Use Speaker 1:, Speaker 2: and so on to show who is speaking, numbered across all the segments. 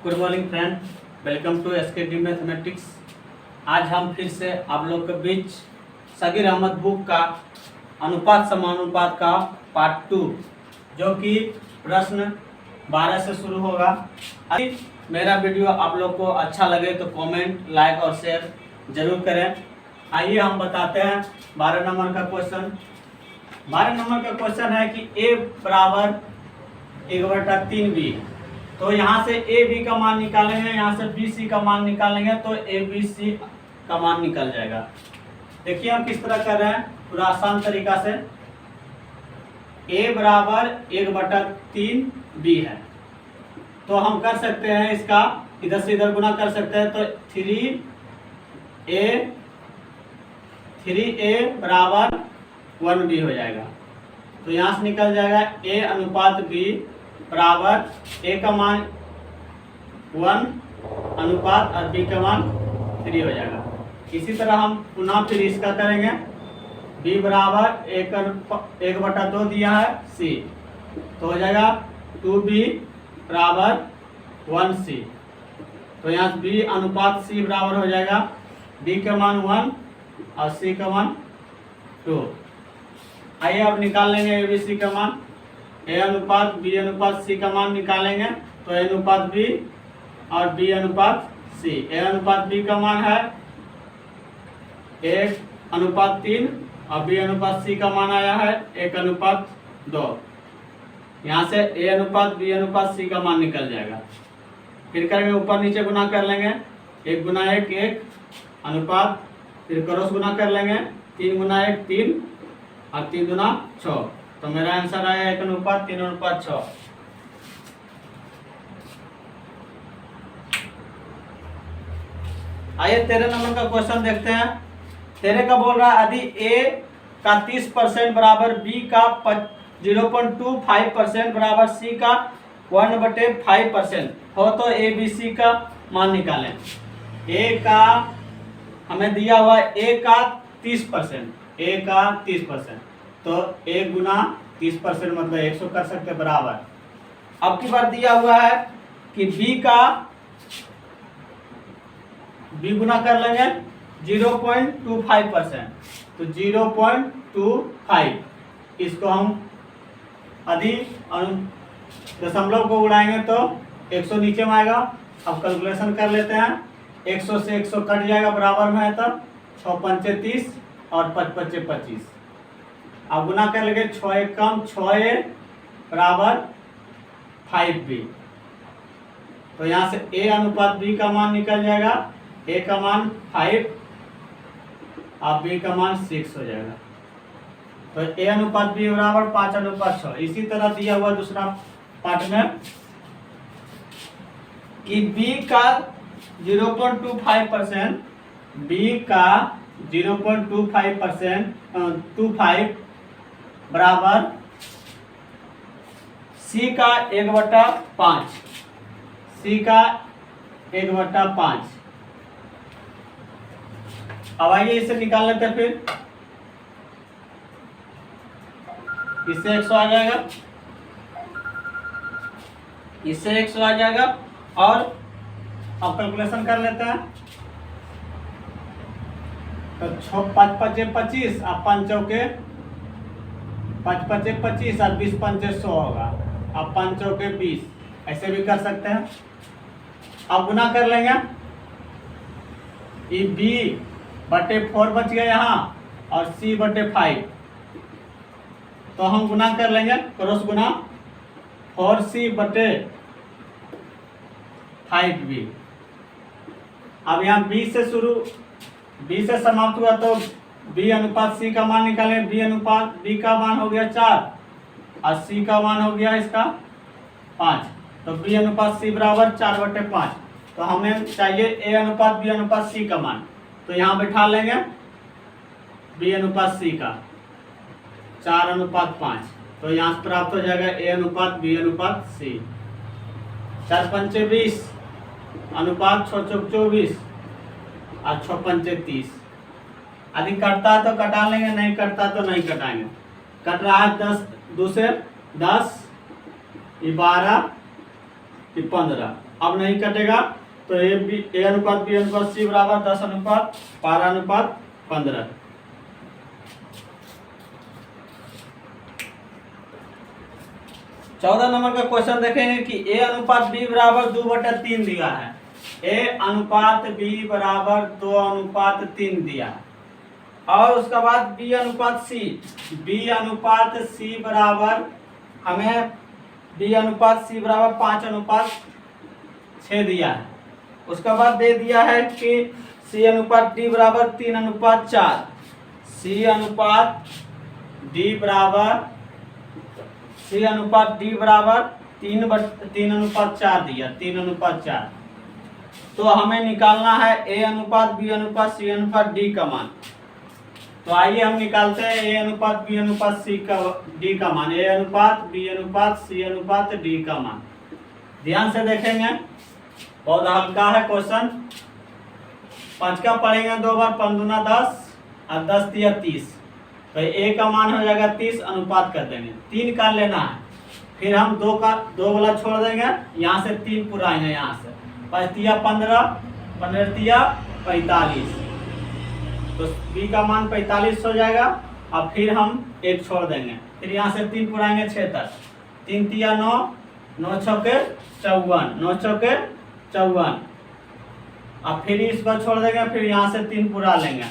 Speaker 1: Good morning friend, welcome to SKD mathematics. आज हम फिर से आप लोग के बीच सगीर अहमद बुक का अनुपात समानुपात का पार्ट 2 जो कि प्रश्न 12 से शुरू होगा। अगर मेरा वीडियो आप लोग को अच्छा लगे तो कमेंट, लाइक और शेयर जरूर करें। आइए हम बताते हैं 12 नंबर का क्वेश्चन। 12 नंबर का क्वेश्चन है कि a बराबर 1/3b। तो यहाँ से ए बी का मान निकालेंगे, यहाँ से बी सी का मान निकालेंगे तो ए बी सी का मान निकल जाएगा। देखिए हम किस तरह कर रहे हैं, पूरा आसान तरीका से। ए बराबर 1/3 बी है तो हम कर सकते हैं इसका इधर से इधर गुना कर सकते हैं। तो 3a बराबर 1b हो जाएगा। तो यहाँ से निकल जाएगा a अनुपात b बराबर a का मान 1 अनुपात और b का मान 3 हो जाएगा। इसी तरह हम पुनः फिर इसका करेंगे। b बराबर 1/2 दिया है c, तो हो जाएगा 2b बराबर 1c। तो यहाँ b अनुपात c बराबर हो जाएगा b का मान 1 और c का मान 2। आइए अब निकाल लेंगे ए बी सी का मान। ए अनुपात बी अनुपात सी का मान निकालेंगे तो ए अनुपात बी और बी अनुपात सी। ए अनुपात बी का मान है 1/3 और बी अनुपात सी का मान आया है 1/2। यहाँ से ए अनुपात बी अनुपात सी का मान निकल जाएगा। फिर करेंगे ऊपर नीचे गुना कर लेंगे, 1 गुना 1 1 अनुपात, फिर क्रॉस गुना कर लेंगे, 3 गुना 1 3 और 3 गुना 6। तो मेरा आंसर आया 1/3/6। आइए 13 नंबर का क्वेश्चन देखते हैं। 13 का बोल रहा है यदि a का 30% बराबर b का 0.25% बराबर c का 1/5% हो तो a b c का मान निकालें। a का हमें दिया हुआ a का 30%, तो 1 गुना 30% मतलब 100 कर सकते हैं बराबर। अब की बार दिया हुआ है कि b गुना कर लेंगे 0.25%, तो 0.25 इसको हम यदि दशमलव को उड़ाएंगे तो 100 नीचे में आएगा। अब कैलकुलेशन कर लेते हैं, 100 से 100 कट जाएगा बराबर में है, तब 6 पंचे 30 और 5 पंचे 25। अब गुना कर लेंगे 6 1 कम 6a बराबर 5b। तो यहाँ से a अनुपात b का मान निकल जाएगा, a का मान 5 और b का मान 6 हो जाएगा। तो a अनुपात b बराबर 5/6। इसी तरह दिया हुआ दूसरा पार्ट में कि b का 0.25%, b का 0.25% 25 बराबर c का 1/5, c का 1/5। अब आइए इसे निकाल लेते हैं। फिर इससे 100 आ जाएगा, इससे 100 आ जाएगा। और अब कैलकुलेशन कर लेते हैं। तो 5 पंचे 25 और 5 चौके 5 पंचे 25 और 20 पंचे 100 होगा। अब 5 चौके 20, ऐसे भी कर सकते हैं। अब गुना कर लेंगे, ये b/4 बच गया यहाँ और c/5। तो हम गुना कर लेंगे, क्रॉस गुना 4c/5b। अब यहाँ b से समाप्त हुआ तो b अनुपात c का मान निकालें। b अनुपात b का मान हो गया 4 और c का मान हो गया इसका 5। तो b अनुपात c बराबर 4/5। तो हमें चाहिए a अनुपात b अनुपात c का मान। तो यहाँ बैठा लेंगे b अनुपात c का 4/5। तो यहाँ से प्राप्त हो जाएगा a अनुपात b अनुपात c। 4 पंचे 20 अनुपात 6 चौक 24 और 6 पंचे 30। यदि कटता है तो कटा लेंगे, नहीं कटता तो नहीं कटाएंगे। कट रहा है 10 2 से 10, 12, 15। अब नहीं कटेगा, तो ए अनुपात बी अनुपात सी बराबर 10 अनुपात 12 अनुपात 15। चौदह नंबर का क्वेश्चन देखेंगे कि ए अनुपात बी बराबर 2/3 दिया है। ए अनुपात बी बराबर 2 अनुपात 3 दिया है। और उसके बाद बी अनुपात सी बराबर हमें बी अनुपात सी बराबर 5 अनुपात 6 दिया है। उसके बाद दे दिया है कि सी अनुपात डी बराबर 3 अनुपात 4। सी अनुपात डी बराबर 3 अनुपात 4 दिया, 3 अनुपात 4। तो हमें निकालना है ए अनुपात बी अनुपात सी अनुपात डी का मान। तो आइए हम निकालते हैं ए अनुपात बी अनुपात सी का डी का मान, ए अनुपात बी अनुपात सी अनुपात डी का मान। ध्यान से देखेंगे, बहुत हल्का है क्वेश्चन। 5 का पढ़ेंगे 2 बार, 5 दूना 10 और 10 दिया 30। तो ए का मान हो जाएगा 30, अनुपात कर देंगे। 3 का लेना है, फिर हम 2 वाला छोड़ देंगे, यहाँ से 3 पुराएंगे, यहाँ से 5 दिया 15, 15 दिया 45। तो बी का मान 45 हो जाएगा। अब फिर हम 1 छोड़ देंगे, फिर यहाँ से 3 पुराएंगे 6 तक। 3 दिया 9, 9 छक्के 54, 9 छक्के 54। अब फिर इसको छोड़ देंगे, फिर यहाँ से 3 पुरा लेंगे।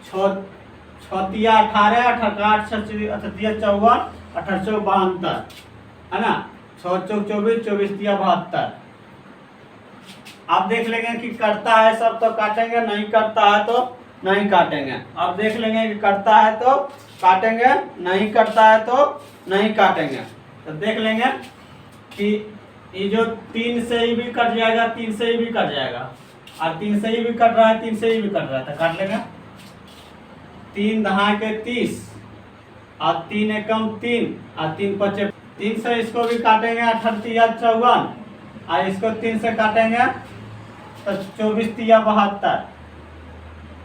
Speaker 1: 6 दिया 18, 8 दिया 54, 18 चौक 72, है ना। 6 चौक 24, 24 दिया 72। आप देख लेंगे कि करता है सब तो काटेंगे, नहीं करता है तो नहीं काटेंगे। अब देख लेंगे कि करता है तो काटेंगे, नहीं करता है तो नहीं काटेंगे। तो देख लेंगे कि ये जो 3 से ही भी कट जाएगा, 3 से ही भी कट जाएगा, और 3 से ही भी कट रहा है, 3 से ही भी कट रहा है, तो काट लेंगे। 3 दहा के 30 और 3 एकम 3 और 3 पचे 3 से इसको भी काटेंगे, 18 या 54, और इसको 3 से काटेंगे तो 24 या 72।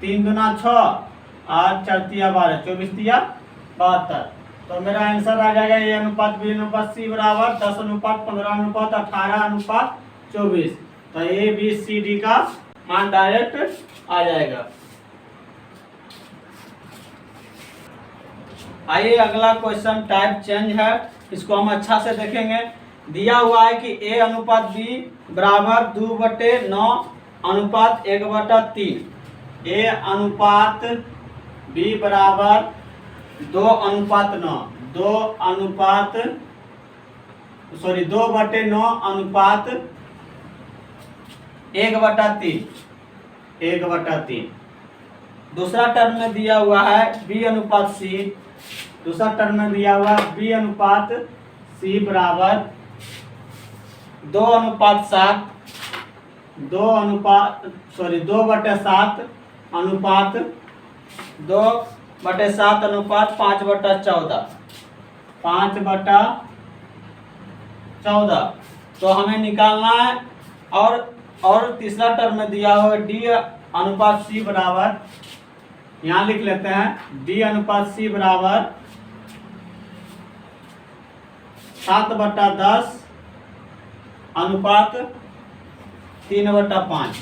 Speaker 1: 3 दूना 6 और 4 या 12, 24 या 72। तो मेरा आंसर आ जाएगा ए अनुपात बी अनुपात सी बराबर 10 अनुपात 15 अनुपात 18 अनुपात 24। तो ए बी सी डी का मान डायरेक्ट आ जाएगा। आइए अगला क्वेश्चन टाइप चेंज है, इसको हम अच्छा से देखेंगे। दिया हुआ है कि ए अनुपात बी बराबर 2/9 अनुपात 1/3। ए अनुपात बी बराबर 2 अनुपात 9, 2/9 अनुपात 1/3। दूसरा टर्म में दिया हुआ है बी अनुपात सी। दूसरा टर्म में दिया हुआ है बी अनुपात सी बराबर 2/7 अनुपात 5/14। 5/14 तो हमें निकालना है। और तीसरा टर्म में दिया हुआ है डी अनुपात सी बराबर, यहाँ लिख लेते हैं, डी अनुपात सी बराबर 7/10 अनुपात 3/5।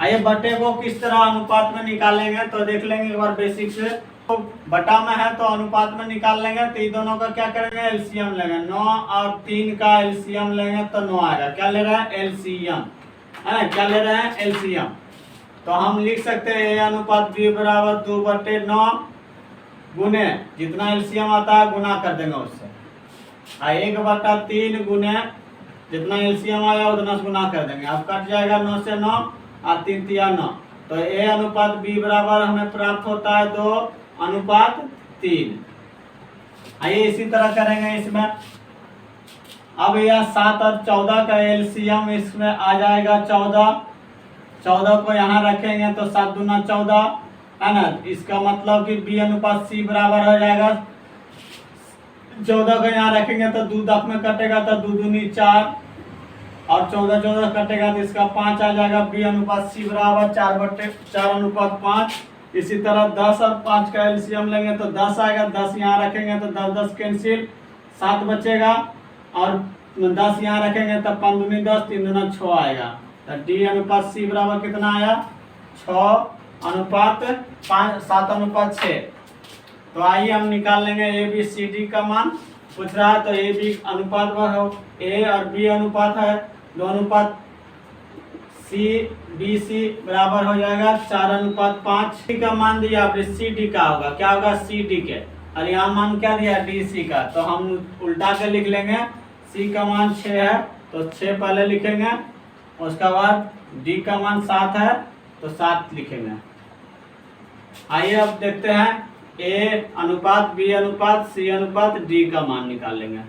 Speaker 1: आइए बटे को किस तरह अनुपात में निकालेंगे तो देख लेंगे एक बार बेसिक से। तो बटा में है तो अनुपात में निकाल लेंगे, तो ये दोनों का क्या करेंगे, एलसीएम लेंगे। 9 और 3 का एलसीएम लेंगे तो 9 आएगा। क्या ले रहे हैं, एलसीएम, है ना, क्या ले रहे हैं, एलसीएम। तो हम लिख सकते हैं ए अनुपात बी बराबर 2/9 गुने जितना एलसीएम आता है गुना कर देंगे उससे, और 1/3 गुने जितना एलसीएम आया उतना से गुना कर देंगे। अब कट जाएगा 9 से 9 और 3 तिया 9। तो ए अनुपात बी बराबर हमें प्राप्त होता है 2/3। आइए इसी तरह करेंगे इसमें। अब यह 7 और 14 का एलसीएम इसमें आ जाएगा 14। 14 को यहाँ रखेंगे तो 7 दूना 14, है ना। इसका मतलब कि बी अनुपात सी बराबर हो जाएगा 14 को यहाँ रखेंगे तो 2 10 में कटेगा तो 2 दूनी 4 और 14 कटेगा तो इसका 5 आ जाएगा। बी अनुपात सी बराबर 4/4 अनुपात 5। इसी तरह 10 और 5 का एलसीएम लेंगे तो 10 आएगा। 10 यहाँ रखेंगे तो 10 10 कैंसिल, 7 बचेगा और 10 यहाँ रखेंगे तब 5 दूनी 10, 3 दूना 6 आएगा। तो डी अनुपात सी बराबर कितना आया? 6 अनुपात 5, 7 अनुपात 6। तो आइए हम निकाल लेंगे ए बी सी डी का मान। पूछ रहा है तो ए बी अनुपात हो, ए और बी अनुपात है 2 अनुपात सी बी सी बराबर हो जाएगा 4 अनुपात 5। सी का मान दिया, अब सी डी का होगा, क्या होगा? सी डी के, और यहाँ मान क्या दिया? डी सी का। तो हम उल्टा के लिख लेंगे। सी का मान 6 है तो 6 पहले लिखेंगे, उसके बाद डी का मान 7 है तो 7 लिखेंगे। आइए अब देखते हैं ए अनुपात बी अनुपात सी अनुपात डी का मान निकाल लेंगे।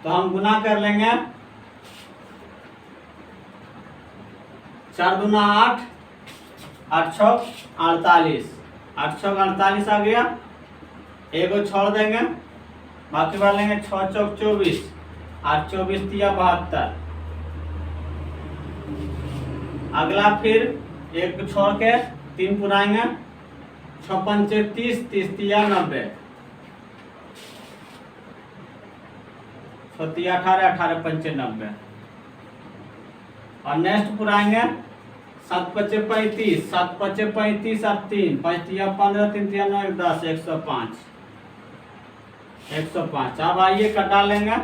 Speaker 1: तो हम गुना कर लेंगे, 4 दूना 8, 8 छक 48, 8 छक 48 आ गया। एगो छोड़ देंगे, बाकी बार लेंगे 6 चौक 24, 8 24 दिया 72। अगला फिर एक छोड़ के 3 पुराएंगे, 6 पंचे 30, 30 दिया 90, 6 दिया 18, 18 पंचे 90। और नेक्स्ट पुराएंगे 7 पचे 35, 7 पचे 35 और 3, 5 दिया 15, 3 दिया 9, 10, 105, 105। अब आइए कटा लेंगे,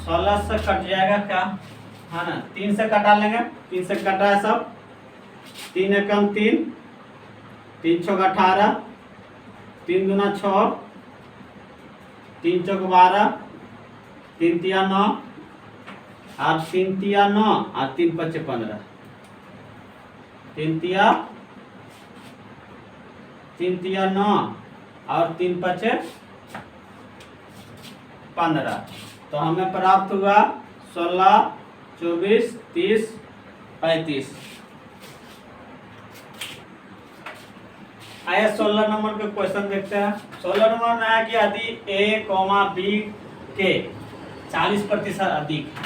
Speaker 1: 16 से कट जाएगा क्या? है ना, 3 से कटा लेंगे, 3 से कटा है सब, 3 एकम 3, 3 छक 18, 3 दूना 6, 3 चौक 12, 3 तिया 9, और 3 तिया 9 और 3 पचे 15, 3 तिया 9 और 3 पचे 15। तो हमें प्राप्त हुआ 16, 24, 30, 35। आइए 16 नंबर के क्वेश्चन देखते हैं। 16 नंबर में है कि यदि ए कॉमा बी के 40% अधिक है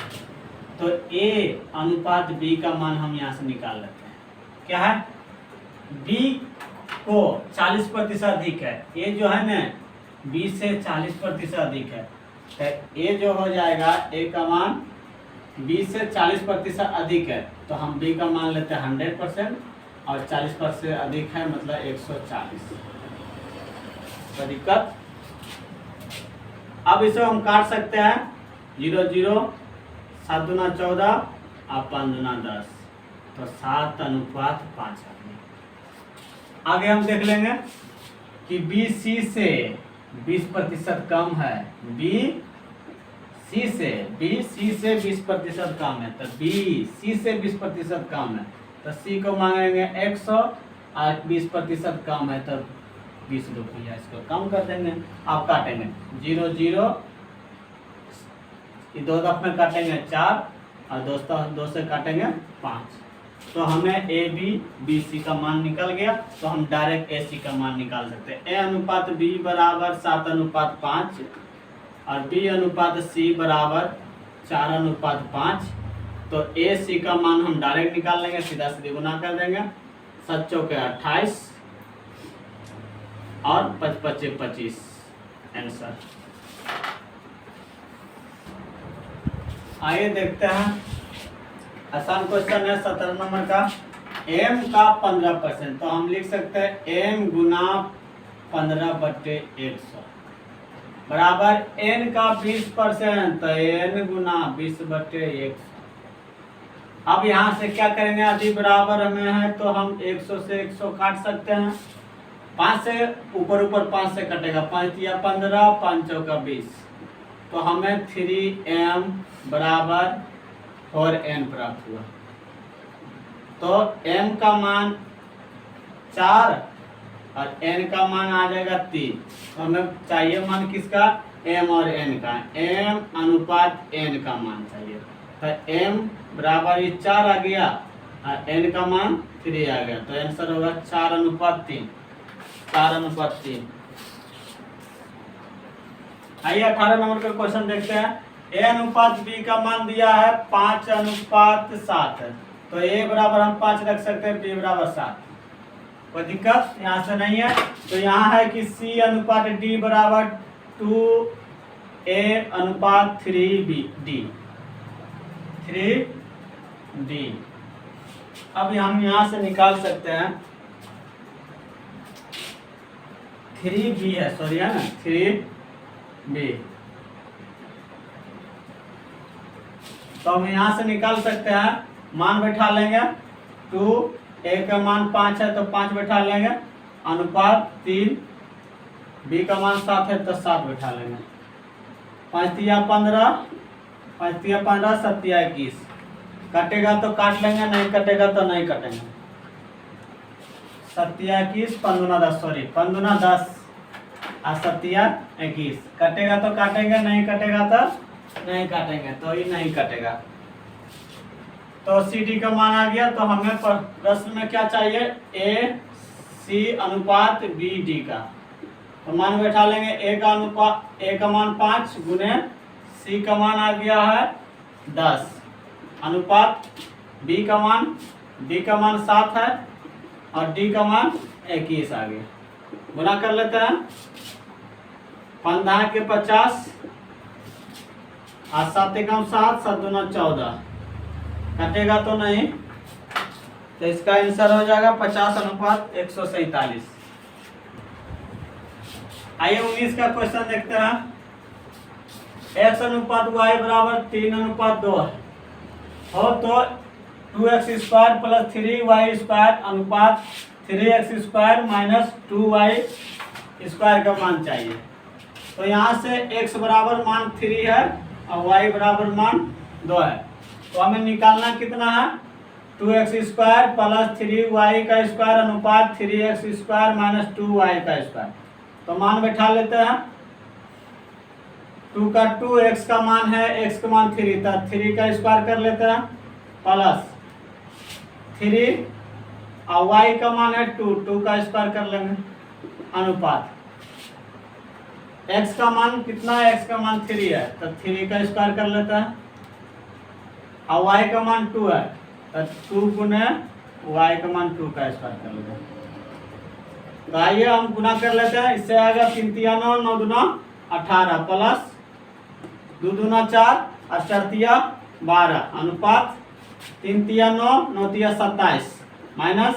Speaker 1: तो ए अनुपात बी का मान हम यहाँ से निकाल लेते हैं। क्या है? बी को 40% अधिक है, ए जो है ना बी से 40% अधिक है, तो ए जो हो जाएगा ए का मान बी से 40% अधिक है, तो हम बी का मान लेते हैं 100%, और 40% अधिक है मतलब 140। तो दिक्कत, अब इसे हम काट सकते हैं 0 0, 7 दूना 14 और 5 दूना 10, तो 7 अनुपात 5 आगे हम देख लेंगे कि बी सी से 20% कम है, बी सी से 20% कम है, तो बी सी से 20% कम है, तो सी को मांगेंगे 100 और 20% कम है तो 20 रुपया, इसको कम कर देंगे। आप काटेंगे 0 0, ये 2 दफ में काटेंगे 4 और 2 से काटेंगे 5, तो हमें ए बी बी सी का मान निकल गया। तो हम डायरेक्ट ए सी का मान निकाल सकते हैं। ए अनुपात बी बराबर 7 अनुपात 5 और बी अनुपात सी बराबर 4 अनुपात 5। तो ए सी का मान हम डायरेक्ट निकाल लेंगे, सीधा सीधे गुना कर देंगे, 7 चौके 28 और 5 पचे 25 आंसर। आइए देखते हैं, आसान क्वेश्चन है 17 नंबर का। m का 15%, तो हम लिख सकते हैं m गुना 15/100 बराबर n का 20%, तो n गुना 20/100। अब यहाँ से क्या करेंगे, यदि बराबर हमें है तो हम 100 से 100 काट सकते हैं, 5 से ऊपर 5 से कटेगा, 5 या 15, 5 चौका 20, तो हमें 3m बराबर 4n प्राप्त हुआ। तो m का मान 4 और n का मान आ जाएगा 3, तो हमें चाहिए मान किसका? m और n का, m अनुपात n का मान चाहिए। तो m बराबर ये 4 आ गया और n का मान 3 आ गया, तो आंसर होगा 4 अनुपात 3, 4 अनुपात 3। आइए 18 नंबर का क्वेश्चन देखते हैं। ए अनुपात बी का मान दिया है 5 अनुपात 7, तो ए बराबर हम 5 रख सकते हैं, बी बराबर 7, कोई दिक्कत यहाँ से नहीं है। तो यहाँ है कि सी अनुपात डी बराबर 2 A/3D 3D। अब हम यहाँ से निकाल सकते हैं 3B है, सॉरी है ना 3B। तो हम यहाँ से निकाल सकते हैं, मान बैठा लेंगे 2, A का मान 5 है तो 5 बैठा लेंगे, अनुपात 3, B का मान 7 है तो 7 बैठा लेंगे। 5 तिया 15, 5 तिया 15, 7 तिया 21। कटेगा तो काट लेंगे, नहीं कटेगा तो नहीं कटेंगे। 7 तिया 21, 5 दूना 10, सॉरी 5 दूना 10 और 7 तिया 21। कटेगा तो काटेंगे, नहीं कटेगा तो नहीं काटेंगे, तो ये नहीं कटेगा। तो CD का मान आ गया। तो हमें प्रश्न में क्या चाहिए, AC अनुपात BD का। तो मान बैठा लेंगे, A का मान 5 गुने C का मान आ गया है 10, अनुपात D का मान 7 है और D का मान 21 आ गया। गुना कर लेते हैं, 15 के 50 और 7 एकम 7, 7 दूना 14। कटेगा तो नहीं, तो इसका आंसर हो जाएगा 50 अनुपात 147। आइए 19 का क्वेश्चन देखते हैं। x अनुपात y बराबर 3 अनुपात 2 हो तो 2x² प्लस 3y² अनुपात 3x² माइनस 2y² का मान चाहिए। तो यहाँ से x बराबर मान 3 है और y बराबर मान 2 है। तो हमें निकालना कितना है, 2x² प्लस 3y² अनुपात 3x² माइनस 2y²। तो मान बैठा लेते हैं, 2 का 2, x का मान है, x का मान 3 था, 3 का स्क्वायर कर लेते हैं प्लस 3 और y का मान है 2, 2 का स्क्वायर कर लेंगे अनुपात x का मान कितना है, x का मान 3 है तो 3 का स्क्वायर कर लेते हैं और y का मान 2 है तो 2 गुने y का मान 2 का स्क्वायर कर लेते हैं। तो आइए हम गुना कर लेते हैं। इससे आएगा 3 तिया 9, 9 दूना 18 प्लस 2 दूना 4 और 4 तिया 12 अनुपात 3 तिया 9, 9 तिया 27 माइनस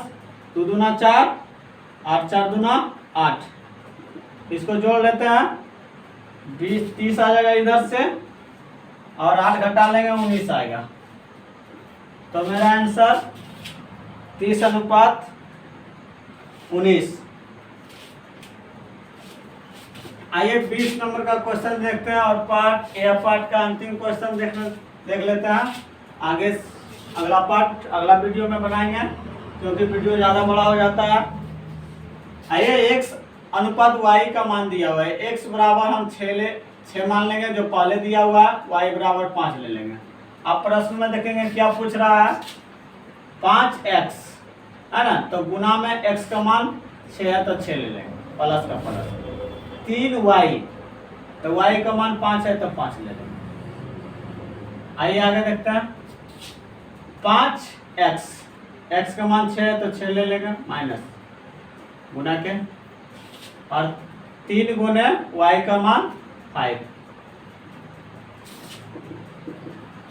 Speaker 1: 2 दूना 4 और 4 दूना 8। इसको जोड़ लेते हैं, 20 30 आ जाएगा इधर से और 8 घटा लेंगे 19 आएगा। तो मेरा आंसर 30 अनुपात 19। आइए 20 नंबर का क्वेश्चन देखते हैं और पार्ट ए पार्ट का अंतिम क्वेश्चन देख लेते हैं। आगे अगला पार्ट अगला वीडियो में बनाएंगे क्योंकि वीडियो ज़्यादा बड़ा हो जाता है। आइए x अनुपात y का मान दिया हुआ है, x बराबर हम 6 मान लेंगे जो पहले दिया हुआ है, y बराबर 5 ले लेंगे। अब प्रश्न में देखेंगे क्या पूछ रहा है, 5x है ना, तो गुना में x का मान 6 है तो 6 ले लेंगे प्लस का प्लस, 3y तो y का मान 5 है तो 5 ले लेंगे। आइए आगे देखते हैं, 5x x का मान 6 है तो 6 ले लेंगे माइनस गुना के और 3 गुने y का मान 5,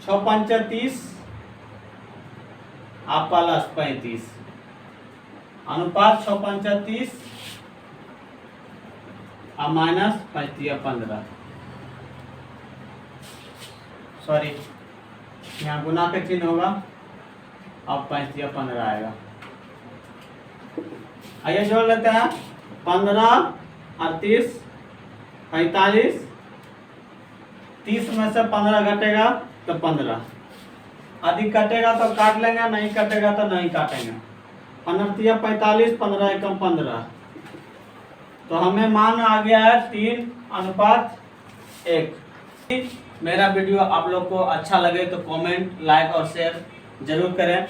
Speaker 1: 6 पंचा 30 आप प्लस 35 अनुपात 6 पंचा 30 और माइनस 5 तिया 15, सॉरी यहाँ गुना का चिन्ह होगा, अब 5 तिया 15 आएगा। आइए जोड़ लेते हैं, 15 और 30 45, 30 में से 15 घटेगा तो 15, अधिक कटेगा तो काट लेंगे, नहीं कटेगा तो नहीं काटेंगे। 15 तिया 45, 15 एकम 15, तो हमें मान आ गया है 3 अनुपात 1। मेरा वीडियो आप लोग को अच्छा लगे तो कमेंट लाइक और शेयर जरूर करें।